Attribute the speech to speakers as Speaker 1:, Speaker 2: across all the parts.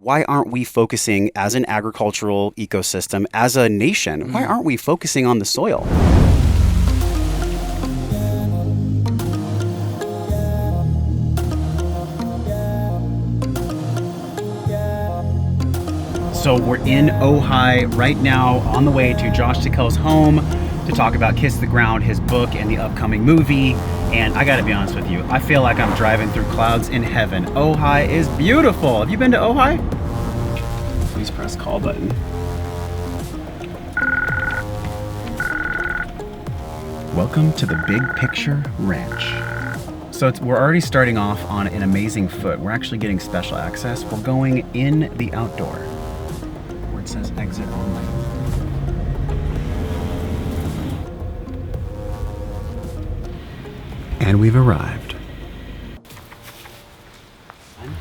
Speaker 1: why aren't we focusing as an agricultural ecosystem, as a nation, why aren't we focusing on the soil? So we're in Ojai right now, on the way to Josh Tickell's home to talk about Kiss the Ground, his book, and the upcoming movie. And I gotta be honest with you, I feel like I'm driving through clouds in heaven. Ojai is beautiful. Have you been to Ojai? Please press call button. Welcome to the Big Picture Ranch. So we're already starting off on an amazing foot. We're actually getting special access. We're going in the outdoor. It says exit only. And we've arrived.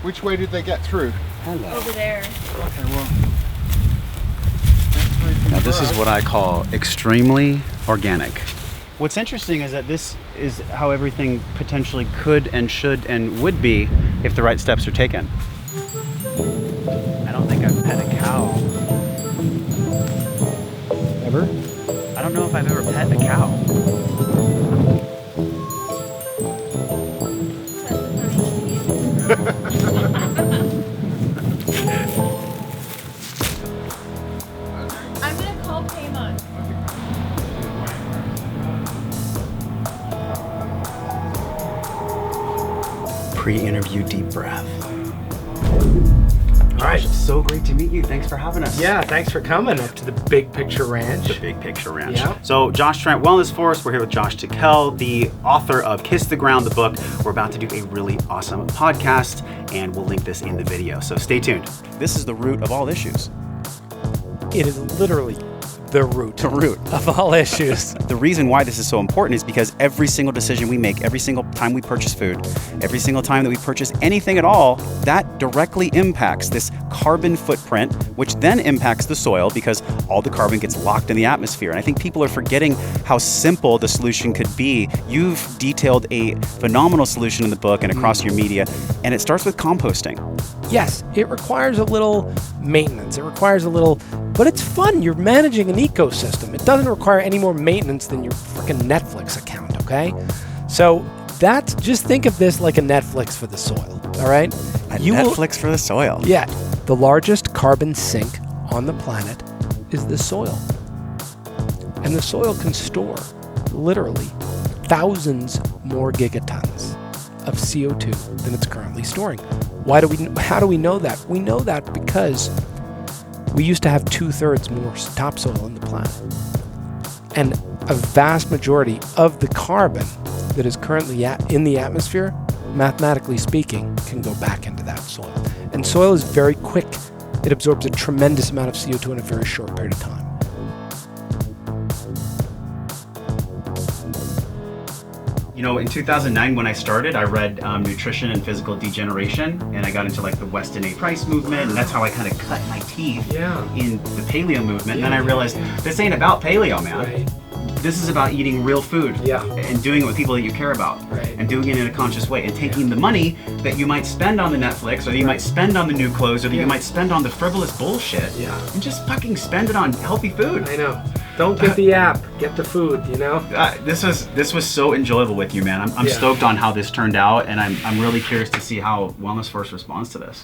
Speaker 2: Which way did they get through?
Speaker 1: Hello.
Speaker 3: Over there.
Speaker 2: Okay, well.
Speaker 1: Now this is what I call extremely organic. What's interesting is that this is how everything potentially could and should and would be if the right steps are taken. I don't think I've pet a cow. Ever? I don't know if I've ever pet a cow.
Speaker 3: I'm gonna call Paymon.
Speaker 1: Pre-interview deep breath.
Speaker 4: All right.
Speaker 1: So great to meet you. Thanks for having us.
Speaker 4: Yeah, thanks for coming up to the Big Picture Ranch.
Speaker 1: The Big Picture Ranch.
Speaker 4: Yeah.
Speaker 1: So Josh Trent Wellness Force, we're here with Josh Tickell, the author of Kiss the Ground, the book. We're about to do a really awesome podcast, and we'll link this in the video, so stay tuned. This is the root of all issues.
Speaker 4: It is literally the root of all issues.
Speaker 1: The reason why this is so important is because every single decision we make, every single time we purchase food, every single time that we purchase anything at all, that directly impacts this carbon footprint, which then impacts the soil because all the carbon gets locked in the atmosphere. And I think people are forgetting how simple the solution could be. You've detailed a phenomenal solution in the book and across your media, and it starts with composting.
Speaker 4: Yes, it requires a little maintenance. It requires a little, but it's fun. You're managing an ecosystem. It doesn't require any more maintenance than your freaking Netflix account, okay? So that's, just think of this like a Netflix for the soil, all right?
Speaker 1: Netflix for the soil.
Speaker 4: Yeah. The largest carbon sink on the planet is the soil. And the soil can store literally thousands more gigatons of CO2 than it's currently storing. How do we know that? We know that because we used to have 2/3 more topsoil on the planet. And a vast majority of the carbon that is currently in the atmosphere, mathematically speaking, can go back into that soil. And soil is very quick. It absorbs a tremendous amount of CO2 in a very short period of time.
Speaker 1: You know, in 2009 when I started, I read Nutrition and Physical Degeneration, and I got into like the Weston A. Price movement, and that's how I kind of cut my teeth in the paleo movement. And then I realized this ain't about paleo, man.
Speaker 4: Right.
Speaker 1: This is about eating real food and doing it with people that you care about and doing it in a conscious way and taking the money that you might spend on the Netflix or that you might spend on the new clothes or that you might spend on the frivolous bullshit and just fucking spend it on healthy food.
Speaker 4: I know. Don't get the app, get the food, you know?
Speaker 1: This was so enjoyable with you, man. I'm stoked on how this turned out, and I'm really curious to see how Wellness Force responds to this.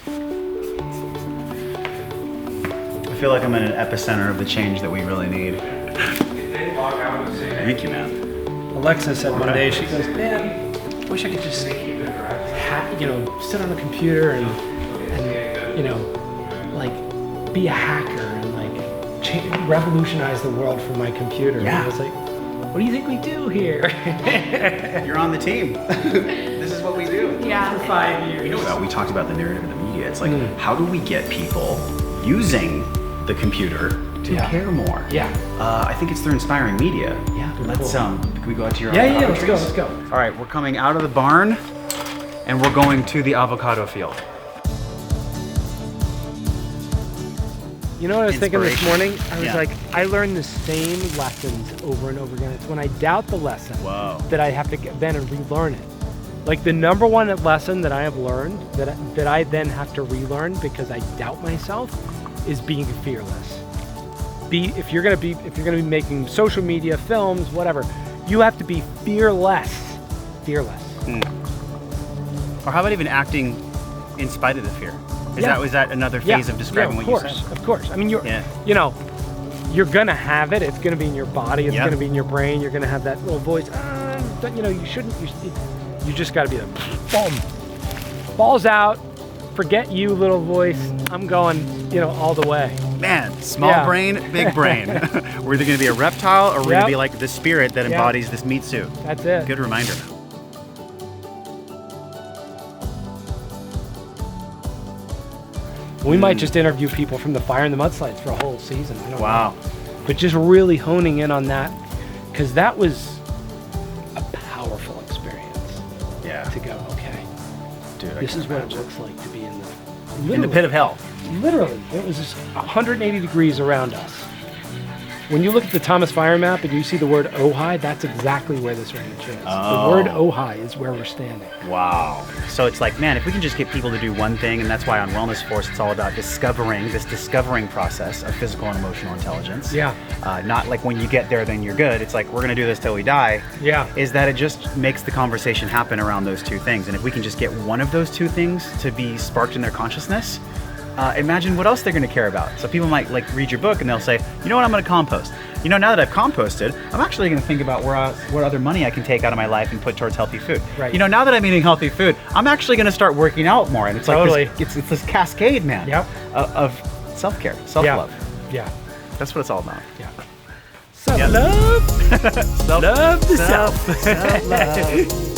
Speaker 1: I feel like I'm in an epicenter of the change that we really need. Thank you, man.
Speaker 4: Alexa said one day, she goes, man, I wish I could just, sit on a computer and be a hacker and revolutionize the world for my computer.
Speaker 1: Yeah.
Speaker 4: And I was like, what do you think we do here?
Speaker 1: You're on the team. This is what we do.
Speaker 3: Yeah.
Speaker 4: For 5 years.
Speaker 1: We talked about the narrative of the media. It's like, how do we get people using the computer to care more?
Speaker 4: Yeah.
Speaker 1: I think it's through inspiring media.
Speaker 4: Yeah.
Speaker 1: Let's can we go out to your
Speaker 4: Yeah,
Speaker 1: avocado
Speaker 4: let's
Speaker 1: trees?
Speaker 4: go.
Speaker 1: All right, we're coming out of the barn and we're going to the avocado field.
Speaker 4: You know what I was thinking this morning? I was
Speaker 1: Yeah.
Speaker 4: like, I learned the same lessons over and over again. It's when I doubt the lesson
Speaker 1: Whoa.
Speaker 4: that I have to get then and relearn it. Like the number one lesson that I have learned that I then have to relearn because I doubt myself is being fearless. If you're gonna be making social media, films, whatever, you have to be fearless. Fearless.
Speaker 1: Or how about even acting in spite of the fear? Was that another phase of describing what you said?
Speaker 4: Of course. I mean, you're gonna have it. It's gonna be in your body. It's gonna be in your brain. You're gonna have that little voice. You shouldn't. You just gotta be the boom, balls out. Forget you, little voice. I'm going, all the way.
Speaker 1: Man, small brain, big brain. We're either gonna be a reptile or we're gonna be like the spirit that embodies this meat suit.
Speaker 4: That's it.
Speaker 1: Good reminder.
Speaker 4: We might just interview people from the fire and the mudslides for a whole season. I don't
Speaker 1: Wow.
Speaker 4: know. But just really honing in on that, because that was a powerful experience.
Speaker 1: Yeah.
Speaker 4: To go, okay,
Speaker 1: Dude,
Speaker 4: this is what it looks like to be in the
Speaker 1: pit of hell.
Speaker 4: Literally, it was just 180 degrees around us. When you look at the Thomas Fire map and you see the word Ojai, that's exactly where this ranch is.
Speaker 1: Oh.
Speaker 4: The word Ojai is where we're standing.
Speaker 1: Wow. So it's like, man, if we can just get people to do one thing, and that's why on Wellness Force it's all about discovering process of physical and emotional intelligence.
Speaker 4: Yeah.
Speaker 1: Not like when you get there, then you're good. It's like, we're going to do this till we die.
Speaker 4: Yeah.
Speaker 1: Is that it just makes the conversation happen around those two things. And if we can just get one of those two things to be sparked in their consciousness, imagine what else they're going to care about. So people might read your book and they'll say, you know what, I'm going to compost. Now that I've composted, I'm actually going to think about what other money I can take out of my life and put towards healthy food.
Speaker 4: Right.
Speaker 1: Now that I'm eating healthy food, I'm actually going to start working out more. And it's
Speaker 4: Totally.
Speaker 1: like it's this cascade, man,
Speaker 4: Yep.
Speaker 1: of self-care, self-love.
Speaker 4: Yeah.
Speaker 1: That's what it's all about.
Speaker 4: Yeah. Self-love.
Speaker 1: Love
Speaker 4: Love the self.
Speaker 1: Self-love.